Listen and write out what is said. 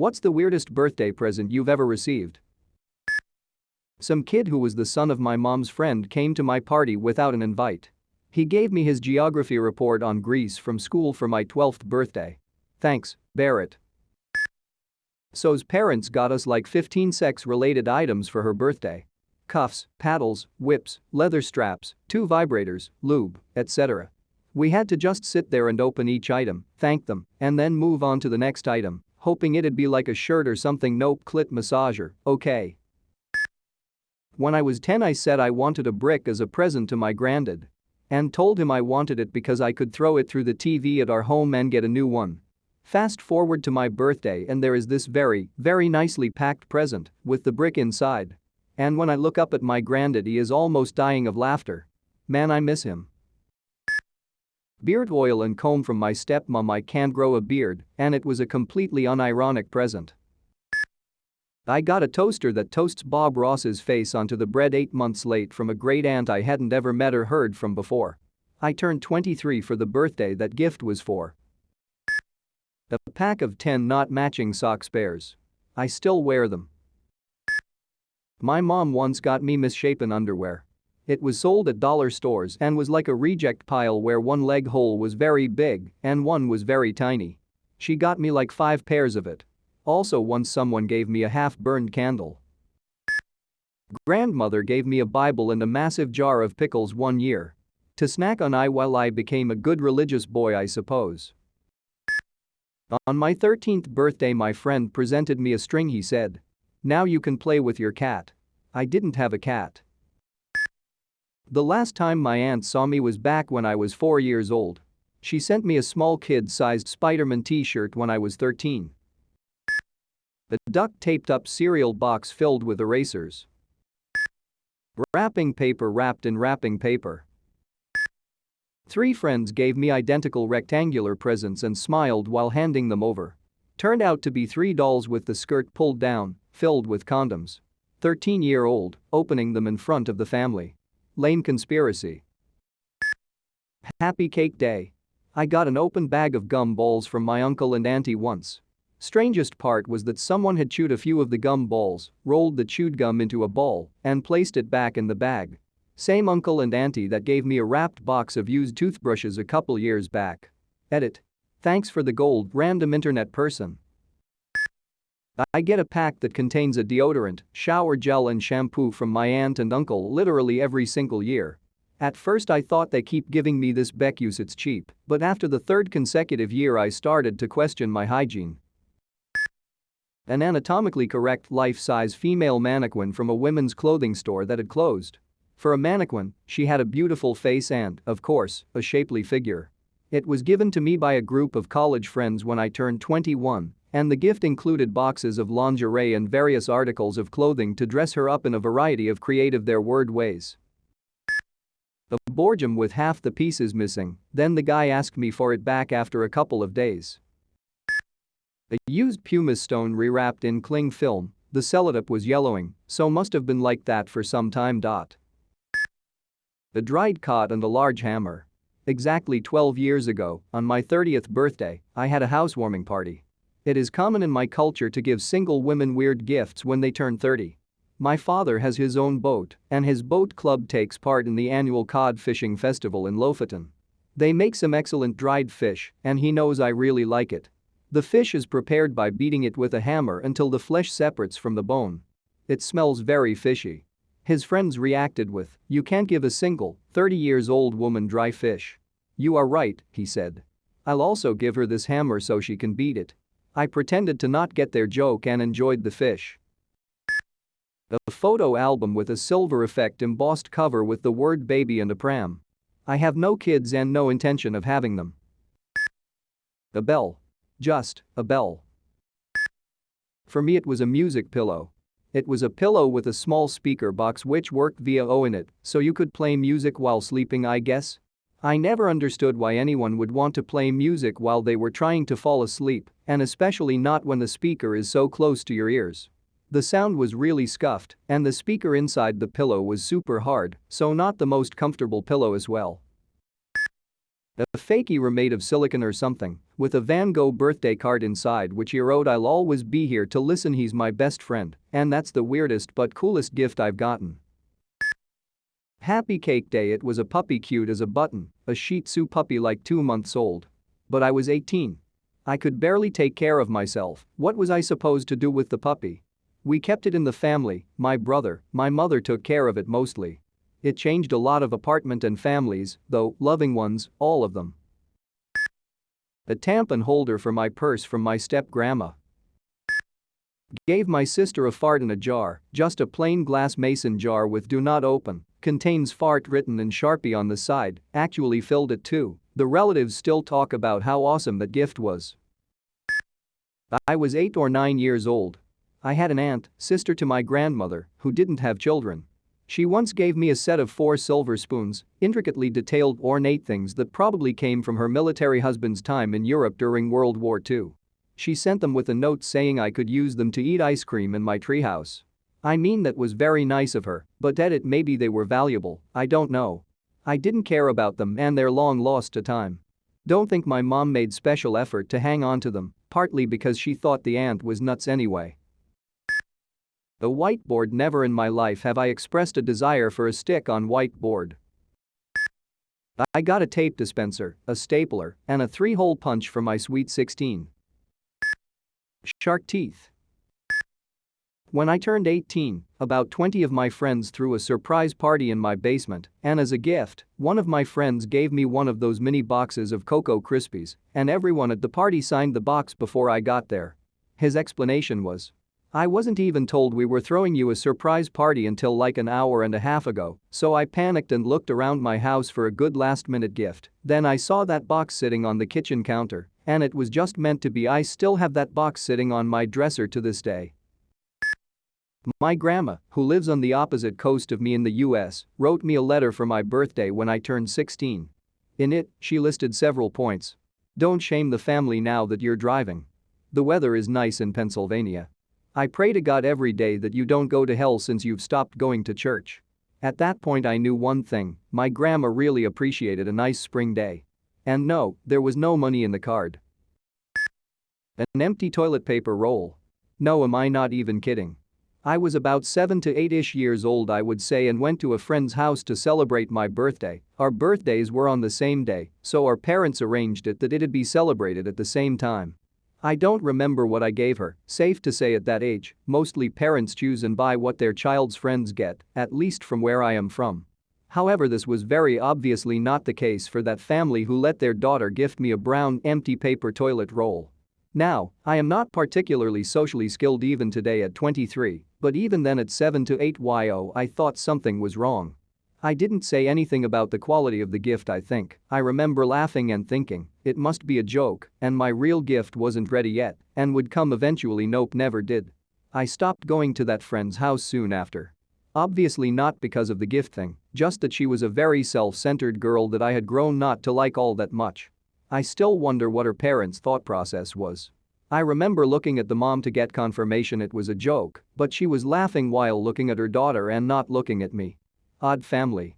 What's the weirdest birthday present you've ever received? Some kid who was the son of my mom's friend came to my party without an invite. He gave me his geography report on Greece from school for my 12th birthday. Thanks, Barrett. So's parents got us like 15 sex-related items for her birthday. Cuffs, paddles, whips, leather straps, 2 vibrators, lube, etc. We had to just sit there and open each item, thank them, and then move on to the next item, hoping it'd be like a shirt or something. Nope, clit massager, okay. When I was 10 I said I wanted a brick as a present to my granddad. And told him I wanted it because I could throw it through the TV at our home and get a new one. Fast forward to my birthday and there is this very, very nicely packed present with the brick inside. And when I look up at my granddad he is almost dying of laughter. Man, I miss him. Beard oil and comb from my stepmom. I can't grow a beard and it was a completely unironic present. I got a toaster that toasts Bob Ross's face onto the bread 8 months late from a great aunt I hadn't ever met or heard from before. I turned 23 for the birthday that gift was for. A pack of 10 not matching sock pairs. I still wear them. My mom once got me misshapen underwear. It was sold at dollar stores and was like a reject pile where one leg hole was very big and one was very tiny. She got me like 5 pairs of it. Also once someone gave me a half-burned candle. Grandmother gave me a Bible and a massive jar of pickles one year. To snack on while I became a good religious boy, I suppose. On my 13th birthday my friend presented me a string. He said, "Now you can play with your cat." I didn't have a cat. The last time my aunt saw me was back when I was 4 years old. She sent me a small kid-sized Spider-Man t-shirt when I was 13. A duct-taped-up cereal box filled with erasers. Wrapping paper wrapped in wrapping paper. 3 friends gave me identical rectangular presents and smiled while handing them over. Turned out to be 3 dolls with the skirt pulled down, filled with condoms. 13-year-old, opening them in front of the family. Lame conspiracy. Happy Cake Day. I got an open bag of gum balls from my uncle and auntie once. Strangest part was that someone had chewed a few of the gum balls, rolled the chewed gum into a ball, and placed it back in the bag. Same uncle and auntie that gave me a wrapped box of used toothbrushes a couple years back. Edit. Thanks for the gold, random internet person. I get a pack that contains a deodorant, shower gel and shampoo from my aunt and uncle literally every single year. At first I thought they keep giving me this because it's cheap, but after the 3rd consecutive year I started to question my hygiene. An anatomically correct life-size female mannequin from a women's clothing store that had closed. For a mannequin, she had a beautiful face and, of course, a shapely figure. It was given to me by a group of college friends when I turned 21, and the gift included boxes of lingerie and various articles of clothing to dress her up in a variety of creative their word ways. A boardroom with half the pieces missing, then the guy asked me for it back after a couple of days. A used pumice stone rewrapped in cling film, the sellotape was yellowing, so must have been like that for some time. A dried cot and a large hammer. Exactly 12 years ago, on my 30th birthday, I had a housewarming party. It is common in my culture to give single women weird gifts when they turn 30. My father has his own boat, and his boat club takes part in the annual cod fishing festival in Lofoten. They make some excellent dried fish, and he knows I really like it. The fish is prepared by beating it with a hammer until the flesh separates from the bone. It smells very fishy. His friends reacted with, "You can't give a single, 30-years-old woman dry fish." "You are right," he said. "I'll also give her this hammer so she can beat it." I pretended to not get their joke and enjoyed the fish. A photo album with a silver effect embossed cover with the word baby and a pram. I have no kids and no intention of having them. A bell. Just a bell. For me it was a music pillow. It was a pillow with a small speaker box which worked via OINET, so you could play music while sleeping, I guess. I never understood why anyone would want to play music while they were trying to fall asleep, and especially not when the speaker is so close to your ears. The sound was really scuffed, and the speaker inside the pillow was super hard, so not the most comfortable pillow as well. A fake era made of silicone or something, with a Van Gogh birthday card inside which he wrote "I'll always be here to listen, he's my best friend, and that's the weirdest but coolest gift I've gotten." Happy Cake Day. It was a puppy cute as a button, a Shih Tzu puppy like 2 months old. But I was 18. I could barely take care of myself. What was I supposed to do with the puppy? We kept it in the family, my mother took care of it mostly. It changed a lot of apartment and families, though, loving ones, all of them. A tampon holder for my purse from my step-grandma. Gave my sister a fart in a jar, just a plain glass mason jar with "do not open, contains fart" written in Sharpie on the side, actually filled it too. The relatives still talk about how awesome that gift was. I was 8 or 9 years old. I had an aunt, sister to my grandmother, who didn't have children. She once gave me a set of 4 silver spoons, intricately detailed ornate things that probably came from her military husband's time in Europe during World War II. She sent them with a note saying I could use them to eat ice cream in my treehouse. I mean, that was very nice of her, but maybe they were valuable, I don't know. I didn't care about them and they're long lost to time. Don't think my mom made special effort to hang on to them, partly because she thought the aunt was nuts anyway. A whiteboard. Never in my life have I expressed a desire for a stick-on whiteboard. I got a tape dispenser, a stapler, and a 3-hole punch for my Sweet 16. Shark teeth. When I turned 18, about 20 of my friends threw a surprise party in my basement, and as a gift, one of my friends gave me one of those mini boxes of Cocoa Krispies, and everyone at the party signed the box before I got there. His explanation was, "I wasn't even told we were throwing you a surprise party until like an hour and a half ago, so I panicked and looked around my house for a good last-minute gift. Then I saw that box sitting on the kitchen counter, and it was just meant to be. I still have that box sitting on my dresser to this day." My grandma, who lives on the opposite coast of me in the US, wrote me a letter for my birthday when I turned 16. In it, she listed several points. Don't shame the family now that you're driving. The weather is nice in Pennsylvania. I pray to God every day that you don't go to hell since you've stopped going to church. At that point I knew one thing, my grandma really appreciated a nice spring day. And no, there was no money in the card. An empty toilet paper roll. No, am I not even kidding. I was about 7 to 8-ish years old, I would say, and went to a friend's house to celebrate my birthday. Our birthdays were on the same day, so our parents arranged it that it'd be celebrated at the same time. I don't remember what I gave her. Safe to say at that age, mostly parents choose and buy what their child's friends get, at least from where I am from. However, this was very obviously not the case for that family who let their daughter gift me a brown, empty paper toilet roll. Now, I am not particularly socially skilled even today at 23, but even then at 7 to 8 I thought something was wrong. I didn't say anything about the quality of the gift. I think I remember laughing and thinking, it must be a joke, and my real gift wasn't ready yet and would come eventually. Nope, never did. I stopped going to that friend's house soon after. Obviously not because of the gift thing, just that she was a very self-centered girl that I had grown not to like all that much. I still wonder what her parents' thought process was. I remember looking at the mom to get confirmation it was a joke, but she was laughing while looking at her daughter and not looking at me. Odd family.